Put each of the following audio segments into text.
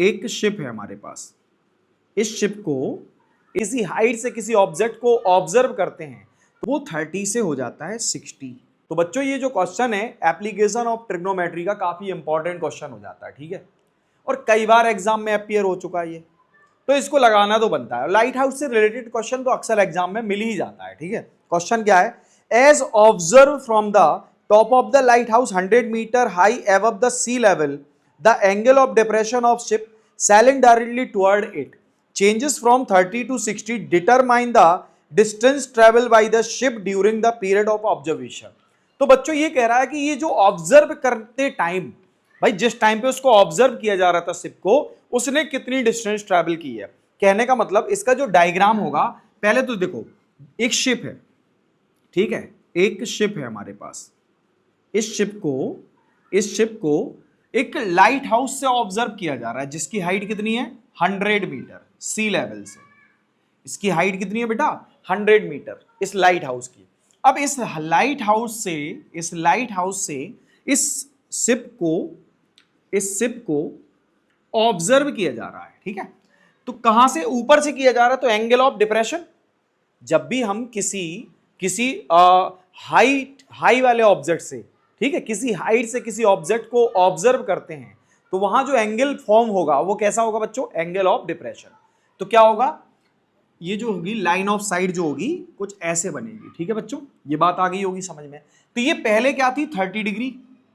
एक शिप है हमारे पास, इस शिप को इसी हाइट से किसी ऑब्जेक्ट को ऑब्जर्व करते हैं तो वो 30 से हो जाता है 60। तो बच्चों ये जो क्वेश्चन है एप्लीकेशन ऑफ ट्रिग्नोमेट्री का काफी इंपॉर्टेंट क्वेश्चन हो जाता है, ठीक है, और कई बार एग्जाम में अपीयर हो चुका है ये, तो इसको लगाना तो बनता है। लाइट हाउस से रिलेटेड क्वेश्चन तो अक्सर एग्जाम में मिल ही जाता है, ठीक है। क्वेश्चन क्या है, as observe from the top of the lighthouse 100 metre high above the sea level the angle of depression of ship sailing directly toward it changes from 30 to 60, determine the distance traveled by the ship during the period of observation। तो बच्चों ये कह रहा है कि ये जो observe करते टाइम, भाई जिस टाइम पे उसको ऑब्जर्व किया जा रहा था शिप को, उसने कितनी डिस्टेंस ट्रैवल की है। कहने का मतलब इसका जो डायग्राम होगा, पहले तो देखो एक शिप है, ठीक है, एक शिप है हमारे पास, इस शिप को एक लाइट हाउस से ऑब्जर्व किया जा रहा है जिसकी हाइट कितनी है 100 मीटर सी लेवल से। इसकी हाइट कितनी है बेटा 100 मीटर इस लाइट हाउस की। अब इस लाइट हाउस से इस शिप को ऑब्जर्व किया जा रहा है, ठीक है। तो कहां से, ऊपर से किया जा रहा है, तो एंगल ऑफ डिप्रेशन, जब भी हम किसी हाई वाले ऑब्जेक्ट से, ठीक है, किसी हाइट से किसी ऑब्जेक्ट को ऑब्जर्व करते हैं तो वहां जो एंगल फॉर्म होगा वो कैसा होगा बच्चों, एंगल ऑफ डिप्रेशन। तो क्या होगा, ये जो होगी लाइन ऑफ साइट जो होगी कुछ ऐसे बनेगी, ठीक है बच्चों, ये बात आ गई होगी समझ में। तो ये पहले क्या थी 30 डिग्री,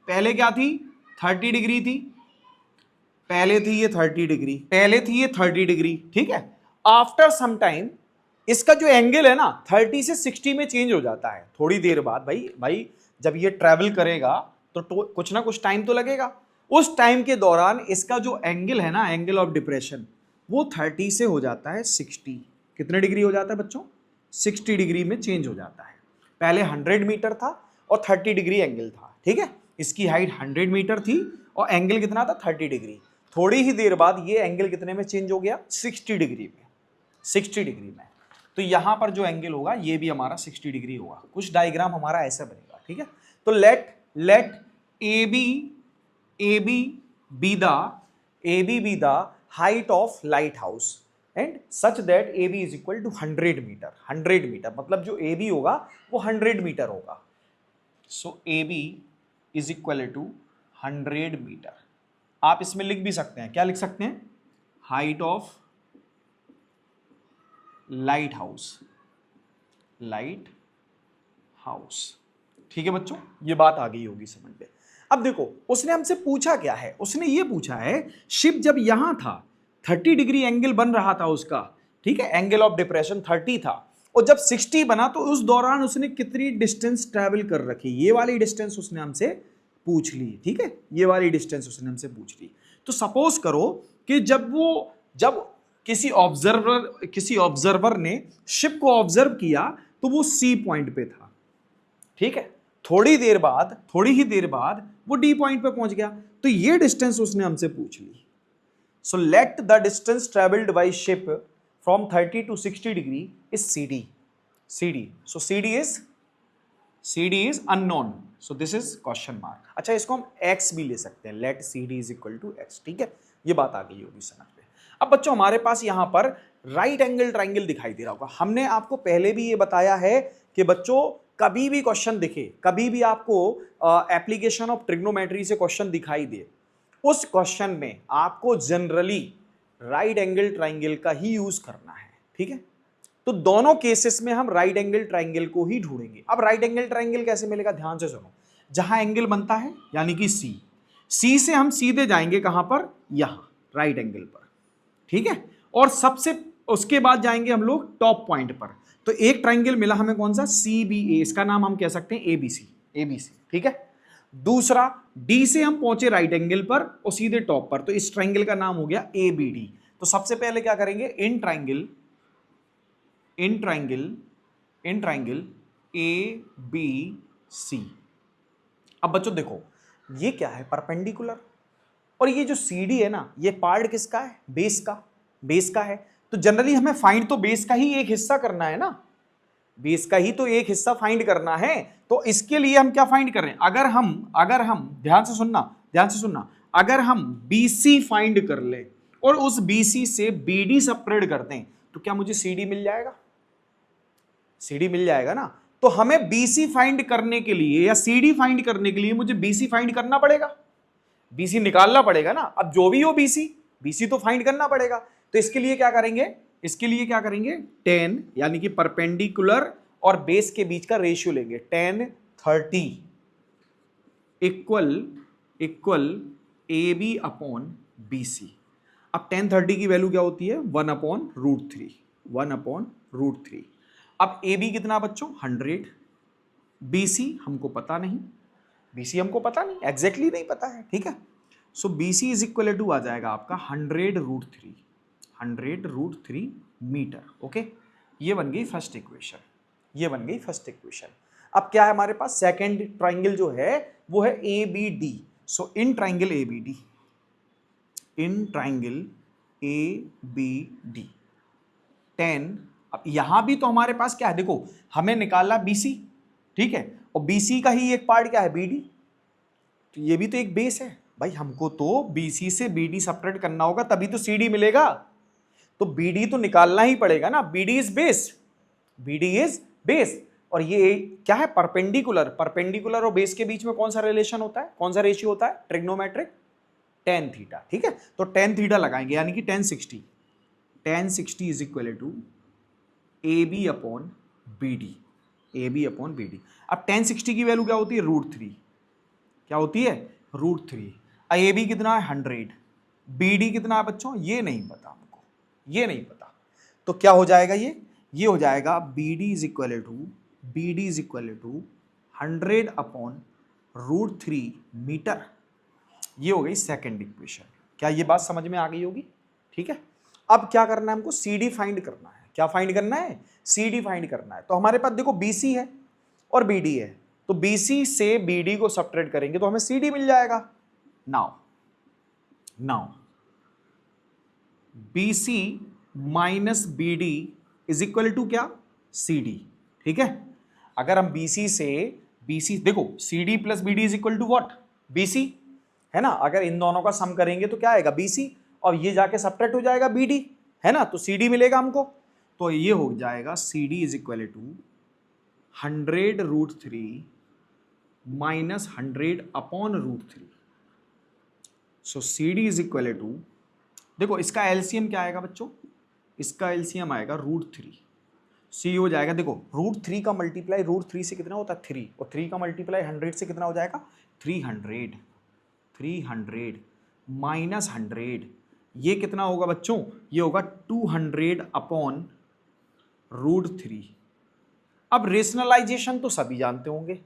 पहले क्या थी 30 डिग्री थी, पहले थी ये 30 डिग्री, ठीक है। आफ्टर सम टाइम इसका जो एंगल है ना 30 से 60 में चेंज हो जाता है थोड़ी देर बाद। भाई जब ये ट्रैवल करेगा तो कुछ ना कुछ टाइम तो लगेगा, उस टाइम के दौरान इसका जो एंगल है ना, एंगल ऑफ डिप्रेशन, वो 30 से हो जाता है 60। कितने डिग्री हो जाता है बच्चों, 60 डिग्री में चेंज हो जाता है। पहले 100 मीटर था और 30 डिग्री एंगल था, ठीक है। इसकी हाइट 100 मीटर थी और एंगल कितना था 30 डिग्री। थोड़ी ही देर बाद ये एंगल कितने में चेंज हो गया 60 डिग्री में, 60 डिग्री में। तो यहां पर जो एंगल होगा ये भी हमारा 60 डिग्री होगा। कुछ डायग्राम हमारा ऐसा बनेगा, ठीक है। तो late AB be the height of lighthouse and such that AB is equal to 100 metre. 100 metre मतलब जो AB होगा वो 100 मीटर होगा। So AB is equal to 100 metre. आप इसमें लिख भी सकते हैं, क्या लिख सकते हैं, हाइट ऑफ लाइट हाउस, ठीक है बच्चों, ये बात आ गई होगी समझ में। अब देखो उसने हमसे पूछा क्या है, उसने ये पूछा है शिप जब यहां था 30 डिग्री एंगल बन रहा था उसका, ठीक है, एंगल ऑफ डिप्रेशन 30 था, और जब 60 बना तो उस दौरान उसने कितनी डिस्टेंस ट्रैवल कर रखी, ये वाली डिस्टेंस उसने हमसे पूछ ली, ठीक है, ये वाली डिस्टेंस उसने हमसे पूछ ली। तो सपोज करो कि जब किसी ऑब्जर्वर ने शिप को ऑब्जर्व किया तो वो सी पॉइंट पे था, ठीक है। थोड़ी ही देर बाद वो डी पॉइंट पे पहुंच गया, तो ये डिस्टेंस उसने हमसे पूछ ली। So let the distance travelled by ship from 30 to 60 degree is CD। So CD is unknown, so this is question mark. अच्छा, इसको हम x भी ले सकते हैं, let CD is equal to x, ठीक है, ये बात आ गई होगी समझ में। अब बच्चों हमारे पास यहां पर राइट एंगल ट्राइंगल दिखाई दे रहा होगा। हमने आपको पहले भी ये बताया है कि बच्चों कभी भी क्वेश्चन दिखे, कभी भी आपको एप्लीकेशन ऑफ ट्रिग्नोमेट्री से क्वेश्चन दिखाई दे, उस क्वेश्चन में आपको जनरली राइट एंगल ट्राइंगल का ही यूज करना है, ठीक है। तो दोनों केसेस में हम राइट एंगल ट्राइंगल को ही ढूंढेंगे। अब राइट एंगल ट्राइंगल कैसे मिलेगा, ध्यान से सुनो। जहां एंगल बनता है यानी कि सी से हम सीधे जाएंगे कहां पर, यहां राइट एंगल पर, ठीक है, और सबसे उसके बाद जाएंगे हम लोग टॉप पॉइंट पर। तो एक ट्राइंगल मिला हमें कौन सा, CBA, इसका नाम हम कह सकते हैं ABC, ठीक है। दूसरा D से हम पहुंचे राइट एंगल पर और सीधे टॉप पर, तो इस ट्राइंगल का नाम हो गया ABD। तो सबसे पहले क्या करेंगे, इन ट्राइंगल ABC। अब बच्चों देखो ये क्या है, परपेंडिकुलर, और ये जो CD है ना, ये पार्ट किसका है, बेस का है। तो जनरली हमें फाइंड तो बेस का ही एक हिस्सा करना है ना, बेस का ही तो एक हिस्सा फाइंड करना है। तो इसके लिए हम क्या फाइंड कर रहे हैं, अगर हम ध्यान से सुनना, अगर हम BC फाइंड कर ले और उस BC से BD सपरेट कर दें तो क्या मुझे CD मिल जाएगा? CD मिल जाएगा ना। तो हमें BC फाइंड करने के लिए या CD फाइंड करने के लिए मुझे BC फाइंड करना पड़ेगा, BC निकालना पड़ेगा ना। अब जो भी हो BC तो फाइंड करना पड़ेगा। तो इसके लिए क्या करेंगे, इसके लिए क्या करेंगे, 10 यानी कि परपेंडिकुलर और बेस के बीच का रेशियो लेंगे, 10/30 इक्वल AB अपॉन BC। अब 10/30 की वैल्यू क्या होती है, 1/√3, 1/√3। अब AB कितना बच्चों, 100, BC हमको पता नहीं, BC हमको पता नहीं, एग्जैक्टली नहीं पता है, ठीक है। सो BC इज इक्वल टू आ जाएगा आपका 100√3, 100√3 मीटर। ओके, ये बन गई फर्स्ट इक्वेशन, ये बन गई फर्स्ट इक्वेशन। अब क्या है हमारे पास, सेकंड ट्राइंगल जो है वो है ABD। So in triangle ABD, in triangle ABD 10। अब यहां भी तो हमारे पास क्या है, देखो हमें निकाला BC, ठीक है, और BC का ही एक पार्ट क्या है, BD। तो ये भी तो एक बेस है भाई, हमको तो BC से BD सेपरेट करना होगा तभी तो CD मिलेगा। तो BD तो निकालना ही पड़ेगा ना, BD is base, BD is base. और ये क्या है, परपेंडिकुलर, परपेंडिकुलर और बेस के बीच में कौन सा रिलेशन होता है, कौन सा रेशियो होता है, ट्रिग्नोमेट्रिक, tan थीटा, ठीक है। तो tan थीटा लगाएंगे यानी कि tan 60, tan 60 is equal to AB upon BD, AB upon BD। अब tan 60 की वैल्यू क्या होती है, √3, क्या होती है, √3। AB कितना है, 100, BD कितना है बच्चों, ये नहीं पता हमको, ये नहीं पता। तो क्या हो जाएगा, ये हो जाएगा BD is equal to 100 upon √3 metre. ये हो गई सेकंड इक्वेशन। क्या ये बात समझ में आ गई होगी, ठीक है। अब क्या करना है हमको, CD फाइंड करना है। क्या फाइंड करना है, CD फाइंड करना है। तो हमारे पास देखो BC है और BD है, तो BC से BD को सब्ट्रैक्ट करेंगे तो हमें CD मिल जाएगा। Now BC minus BD is equal to क्या, CD, ठीक है। अगर हम BC से BC देखो, CD plus BD is equal to what, BC, है ना। अगर इन दोनों का सम करेंगे तो क्या आएगा, BC, और ये जाके सब्ट्रैक्ट हो जाएगा BD, है ना। तो CD मिलेगा हमको। तो ये हो जाएगा CD is equal to 100√3 minus 100 upon √3। So CD is equal to, देखो इसका एलसीएम क्या आएगा बच्चों, इसका एलसीएम आएगा √3, C हो जाएगा, देखो √3 का मल्टीप्लाई √3 से कितना होता है, 3, और 3 का मल्टीप्लाई 100 से कितना हो जाएगा, 300 माइनस 100, ये कितना होगा बच्चों, ये होगा 200 अपॉन √3। अब रेशनलाइजेशन तो सभी जानते होंगे,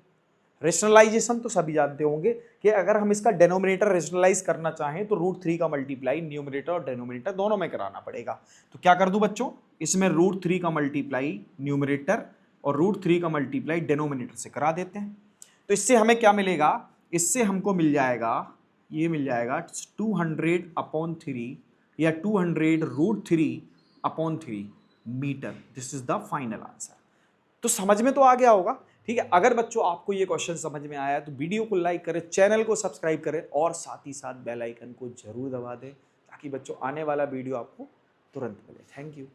रेशनलाइजेशन तो सभी जानते होंगे कि अगर हम इसका डेनोमिनेटर रेशनलाइज करना चाहें तो √3 का मल्टीप्लाई न्यूमरेटर और डेनोमिनेटर दोनों में कराना पड़ेगा। तो क्या कर दूं बच्चों, इसमें √3 का मल्टीप्लाई न्यूमरेटर और √3 का मल्टीप्लाई डेनोमिनेटर से करा देते हैं। तो इससे हमें क्या मिलेगा, इससे हमको मिल जाएगा, ये मिल जाएगा 200 अपॉन 3 या 200√3 upon 3 metre. This is the final answer. तो समझ में तो आ गया होगा, ठीक है। अगर बच्चों आपको ये क्वेश्चन समझ में आया तो वीडियो को लाइक करें, चैनल को सब्सक्राइब करें और साथ ही साथ बेल आइकन को जरूर दबा दें ताकि बच्चों आने वाला वीडियो आपको तुरंत मिले। Thank you.